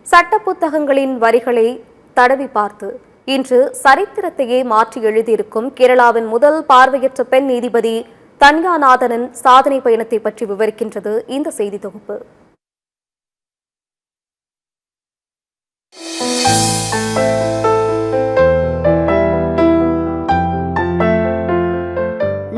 சட்ட புத்தகங்களின் வரிகளை தடவி பார்த்து இன்று சரித்திரத்தையே மாற்றி எழுதியிருக்கும் கேரளாவின் முதல் பார்வையற்ற பெண் நீதிபதி தன்யாநாதனின் சாதனை பயணத்தை பற்றி விவரிக்கின்றது இந்த செய்தி தொகுப்பு.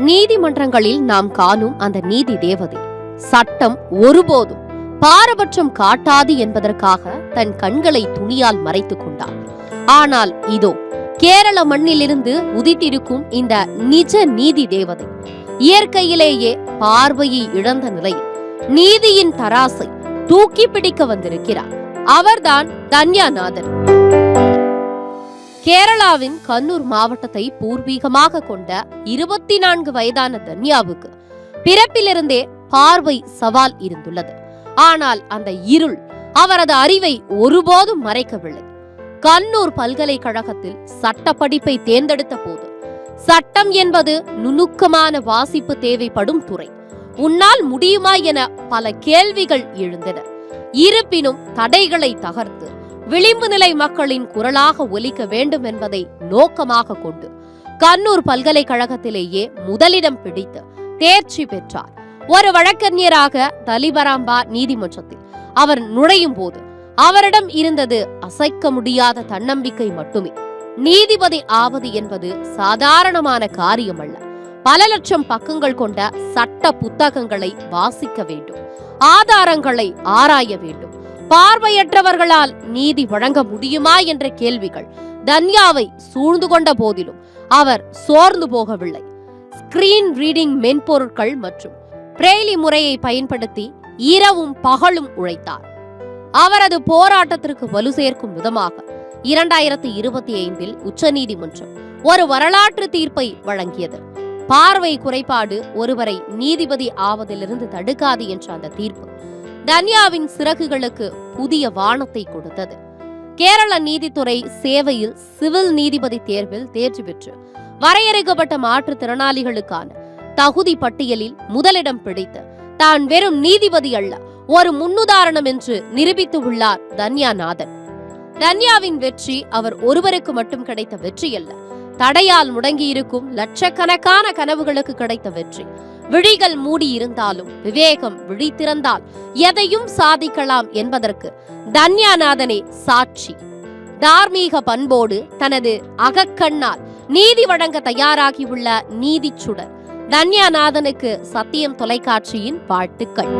நீதிமன்றங்களில் நாம் காணும் அந்த நீதி தேவதை சட்டம் ஒருபோதும் பாரபட்சம் காட்டாது என்பதற்காக தன் கண்களை துணியால் மறைத்துக் கொண்டார். ஆனால் இதோ கேரள மண்ணிலிருந்து உதித்திருக்கும் இந்த நிஜ நீதி தேவதை இயற்கையிலேயே பார்வையை இழந்த நிலையில் நீதியின் தராசை தூக்கி பிடிக்க வந்திருக்கிறார். அவர்தான் தன்யாநாதன். கேரளாவின் கண்ணூர் மாவட்டத்தை பூர்வீகமாக கொண்ட 24 வயதான தன்யாவுக்கு பிறப்பிலிருந்தே பார்வை சவால் இருந்துள்ளது. ஆனால் அந்த இருள் அவரது அறிவை ஒருபோதும் மறைக்கவில்லை. கண்ணூர் பல்கலைக்கழகத்தில் சட்ட படிப்பை தேர்ந்தெடுத்த போது சட்டம் என்பது நுணுக்கமான வாசிப்பு தேவைப்படும் துறை, உன்னால் முடியுமா என பல கேள்விகள் எழுந்தன. இருப்பினும் தடைகளை தகர்த்து விளிம்பு நிலை மக்களின் குரலாக ஒலிக்க வேண்டும் என்பதை நோக்கமாக கொண்டு கண்ணூர் பல்கலைக்கழகத்திலேயே முதலிடம் பிடித்து தேர்ச்சி பெற்றார். ஒரு வழக்கறிஞராக தலிபராம்பா நீதிமன்றத்தில் அவர் நுழையும் போது அவரிடம் இருந்தது அசைக்க முடியாத தன்னம்பிக்கை மட்டுமே. நீதிபதி ஆவது என்பது சாதாரணமான காரியம் அல்ல. பல லட்சம் பக்கங்கள் கொண்ட சட்ட புத்தகங்களை வாசிக்க வேண்டும், ஆதாரங்களை ஆராய வேண்டும். பார்வையற்றவர்களால் நீதி வழங்க முடியுமா என்ற கேள்விகள் தன்யாவை சூழ்ந்து கொண்ட போதிலும் அவர் சோர்ந்து போகவில்லை. ஸ்கிரீன் ரீடிங் மென்பொருட்கள் மற்றும் பிரெய்லி முறையை பயன்படுத்தி இரவும் பகலும் உழைத்தார். அவரது போராட்டத்திற்கு வலு சேர்க்கும் விதமாக 2025 உச்சநீதிமன்றம் ஒரு வரலாற்று தீர்ப்பை வழங்கியது. பார்வை குறைபாடு ஒருவரை நீதிபதி ஆவதிலிருந்து தடுக்காது என்ற அந்த தீர்ப்பு தன்யாவின் சிறகுகளுக்கு புதிய வானத்தை கொடுத்தது. கேரள நீதித்துறை சேவையில் சிவில் நீதிபதி தேர்வில் தேர்ச்சி பெற்று வரையறுக்கப்பட்ட மாற்றுத்திறனாளிகளுக்கான தகுதி பட்டியலில் முதலிடம் பிடித்து தான் வெறும் நீதிபதி அல்ல, ஒரு முன்னுதாரணம் என்று நிரூபித்து உள்ளார் தன்யாநாதன். தன்யாவின் வெற்றி அவர் ஒருவருக்கு மட்டும் கிடைத்த வெற்றி அல்ல, தடையால் முடங்கியிருக்கும் லட்சக்கணக்கான கனவுகளுக்கு கிடைத்த வெற்றி. விழிகள் மூடி இருந்தாலும் விவேகம் விழித்திருந்தால் எதையும் சாதிக்கலாம் என்பதற்கு தன்யாநாதனே சாட்சி. தார்மீக பண்போடு தனது அகக்கண்ணால் நீதி வழங்க தயாராகியுள்ள நீதிச்சுடர் தன்யாநாதனுக்கு சத்தியம் தொலைக்காட்சியின் வாழ்த்துக்கள்.